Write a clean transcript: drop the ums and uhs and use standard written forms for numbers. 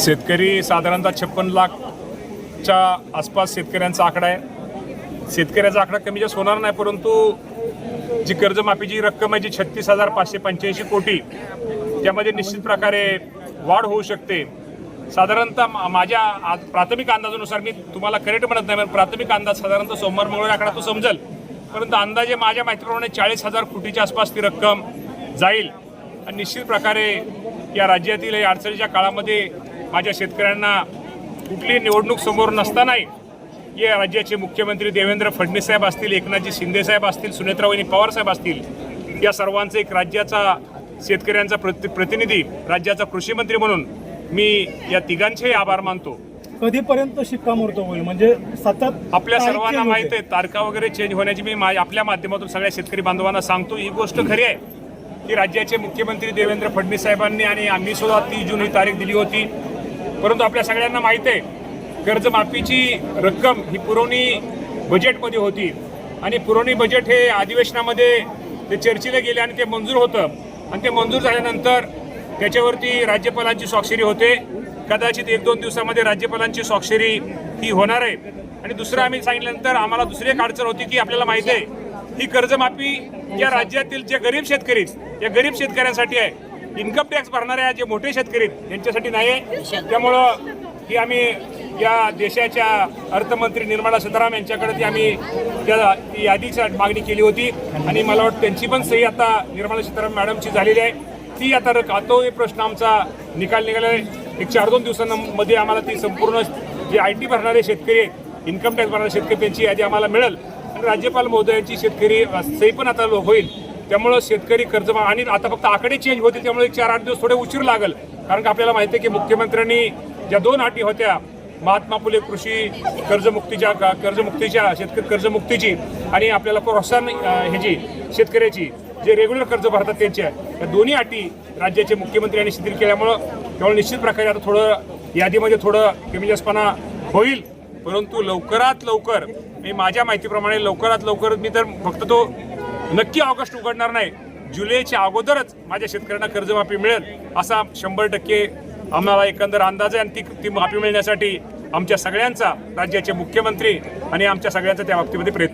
शेतकरी साधारणतः 56 लाखच्या आसपास शेतकऱ्यांचा आकडा आहे। शेतकऱ्याचा आकडा कमी जास्त होणार नाही, परंतु जी कर्जमाफीची रक्कम आहे जी 36,585 कोटी, त्यामध्ये निश्चित प्रकारे वाढ होऊ शकते। साधारणतः माझ्या प्राथमिक अंदाजानुसार, मी तुम्हाला करेक्ट म्हणत नाही, पण प्राथमिक अंदाज साधारणतः सोमवार मंगळवार आकडा तो समजेल, परंतु अंदाजे माझ्या माहितीप्रमाणे 40,000 कोटीच्या आसपास ती रक्कम जाईल। आणि निश्चित प्रकारे या राज्यातील या अडचणीच्या काळामध्ये माझ्या शेतकऱ्यांना कुठलीही निवडणूक समोर नसतानाही या राज्याचे मुख्यमंत्री देवेंद्र फडणवीस साहेब असतील, एकनाथजी शिंदे साहेब असतील, सुनेत्रावहिनी पवार साहेब असतील, या सर्वांचा एक राज्याचा शेतकऱ्यांचा प्रतिनिधी, राज्याचा कृषी मंत्री म्हणून मी या तिघांचेही आभार मानतो। कधीपर्यंत शिक्कामोर्तब होईल? म्हणजे सतत आपल्या सर्वांना माहिती आहे तारखा वगैरे चेंज होण्याची मी आपल्या माध्यमातून सगळ्या शेतकरी बांधवांना सांगतो। ही गोष्ट खरी आहे की राज्याचे मुख्यमंत्री देवेंद्र फडणवीस साहेबांनी आणि आम्ही सुद्धा 30 जून ही तारीख दिली होती, परंतु आपल्या सगळ्यांना माहिती आहे कर्जमाफीची रक्कम ही पुरवणी बजेटमध्ये होती आणि पुरवणी बजेट हे अधिवेशनामध्ये ते चर्चेला गेले आणि ते मंजूर होतं आणि ते मंजूर झाल्यानंतर त्याच्यावरती राज्यपालांची स्वाक्षरी होते। कदाचित 1-2 दिवसामध्ये राज्यपालांची स्वाक्षरी ही होणार आहे। आणि दुसरं आम्ही सांगितल्यानंतर आम्हाला दुसरी एक अडचण होती की आपल्याला माहिती आहे ही कर्जमाफी या राज्यातील जे गरीब शेतकरी या गरीब शेतकऱ्यांसाठी आहे, इन्कम टॅक्स भरणाऱ्या जे मोठे शेतकरी यांच्यासाठी नाही आहे। त्यामुळं ही आम्ही या देशाच्या अर्थमंत्री निर्मला सीतारामन यांच्याकडे ती आम्ही त्या यादीची मागणी केली होती आणि मला वाटतं त्यांची पण सही आता निर्मला सीतारामन मॅडमची झालेली आहे। ती आता तो प्रश्न आमचा निकाल निघाला आहे। 1-4-2 दिवसांमध्ये आम्हाला ती संपूर्ण जे IT भरणारे शेतकरी, इन्कम टॅक्स भरणारे शेतकरी त्यांची यादी आम्हाला मिळेल आणि राज्यपाल महोदयांची शेतकरी सही पण आता होईल। त्यामुळं शेतकरी कर्जमाफी आणि आता फक्त आकडे चेंज होतील, त्यामुळे 1-4-8 दिवस थोडे उशीर लागेल, कारण का आपल्याला माहिती आहे की मुख्यमंत्र्यांनी ज्या 2 अटी होत्या, महात्मा फुले कृषी कर्जमुक्तीच्या शेतकरी कर्जमुक्तीची आणि आपल्याला प्रोत्साहन ह्याची शेतकऱ्याची जे रेग्युलर कर्ज भरतात त्यांच्या, या दोन्ही अटी राज्याचे मुख्यमंत्री यांनी शिथिल केल्यामुळं त्यामुळे निश्चित प्रकारे आता थोडं यादीमध्ये थोडं कमी जास्तपणा होईल, परंतु लवकरात लवकर मी माझ्या माहितीप्रमाणे लवकरात लवकर मी तर फक्त तो नक्की ऑगस्ट उघडणार नाही, जुलैच्या अगोदरच माझ्या शेतकऱ्यांना कर्जमाफी मिळेल असा 100% आम्हाला एकंदर अंदाज आहे। आणि ती माफी मिळण्यासाठी आमच्या सगळ्यांचा, राज्याचे मुख्यमंत्री आणि आमच्या सगळ्यांचा त्या बाबतीमध्ये प्रयत्न